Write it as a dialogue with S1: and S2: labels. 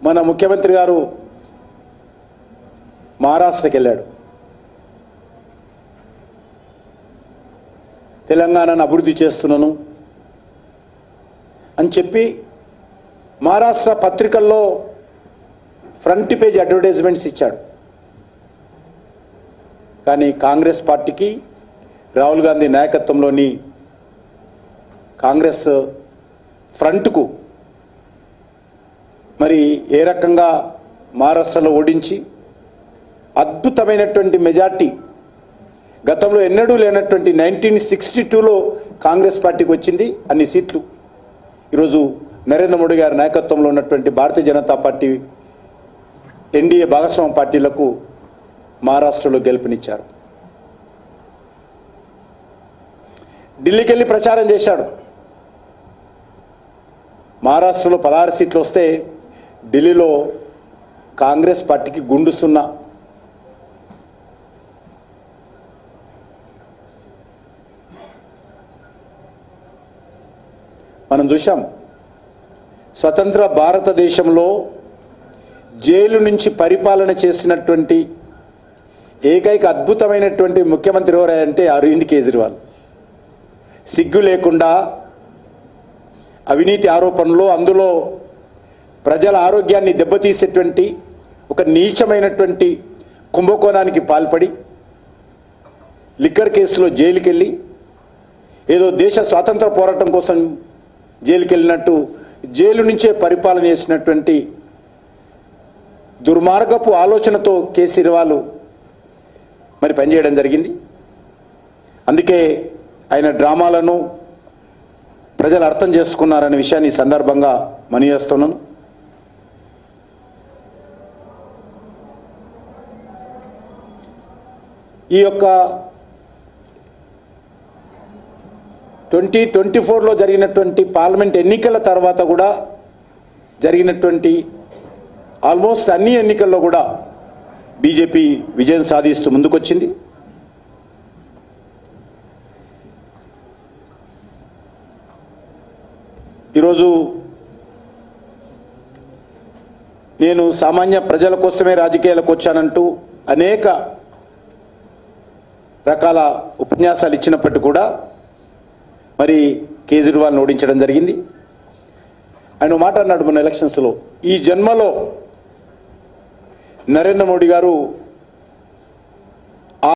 S1: మన ముఖ్యమంత్రి గారు మహారాష్ట్రకి వెళ్ళాడు. తెలంగాణను అభివృద్ధి చేస్తున్నాను అని చెప్పి మహారాష్ట్ర పత్రికల్లో ఫ్రంట్ పేజ్ అడ్వర్టైజ్మెంట్స్ ఇచ్చాడు. కానీ కాంగ్రెస్ పార్టీకి రాహుల్ గాంధీ నాయకత్వంలోని కాంగ్రెస్ ఫ్రంట్కు మరి ఏ రకంగా మహారాష్ట్రలో ఓడించి అద్భుతమైనటువంటి మెజార్టీ, గతంలో ఎన్నడూ లేనటువంటి 1962లో కాంగ్రెస్ పార్టీకి వచ్చింది అన్ని సీట్లు. ఈరోజు నరేంద్ర మోడీ గారి నాయకత్వంలో ఉన్నటువంటి భారతీయ జనతా పార్టీ ఎన్డీఏ భాగస్వామ్య పార్టీలకు మహారాష్ట్రలో గెలుపునిచ్చారు. ఢిల్లీకి వెళ్ళి ప్రచారం చేశాడు. మహారాష్ట్రలో 16 సీట్లు వస్తే ఢిల్లీలో కాంగ్రెస్ పార్టీకి గుండు సున్నా. మనం చూశాం, స్వతంత్ర భారతదేశంలో జైలు నుంచి పరిపాలన చేసినటువంటి ఏకైక అద్భుతమైనటువంటి ముఖ్యమంత్రి ఎవరంటే అరవింద్ కేజ్రీవాల్. సిగ్గు లేకుండా అవినీతి ఆరోపణలు, అందులో ప్రజల ఆరోగ్యాన్ని దెబ్బతీసేటువంటి ఒక నీచమైనటువంటి కుంభకోణానికి పాల్పడి లిక్కర్ కేసులో జైలుకి వెళ్ళి ఏదో దేశ స్వాతంత్ర పోరాటం కోసం జైలుకి వెళ్ళినట్టు జైలు నుంచే పరిపాలన చేసినటువంటి దుర్మార్గపు ఆలోచనతో కేజ్రీవాల్ మరి పనిచేయడం జరిగింది. అందుకే ఆయన డ్రామాలను ప్రజలు అర్థం చేసుకున్నారనే విషయాన్ని ఈ సందర్భంగా మనవి చేస్తున్నాను. ఈ యొక్క 2024లో జరిగినటువంటి పార్లమెంట్ ఎన్నికల తర్వాత కూడా జరిగినటువంటి ఆల్మోస్ట్ అన్ని ఎన్నికల్లో కూడా బీజేపీ విజయం సాధిస్తూ ముందుకొచ్చింది. ఈరోజు నేను సామాన్య ప్రజల కోసమే రాజకీయాలకు వచ్చానంటూ అనేక రకాల ఉపన్యాసాలు ఇచ్చినప్పటికీ కూడా మరి కేజ్రీవాల్ని ఓడించడం జరిగింది. ఆయన మాట అన్నాడు మన ఎలక్షన్స్లో, ఈ జన్మలో నరేంద్ర మోడీ గారు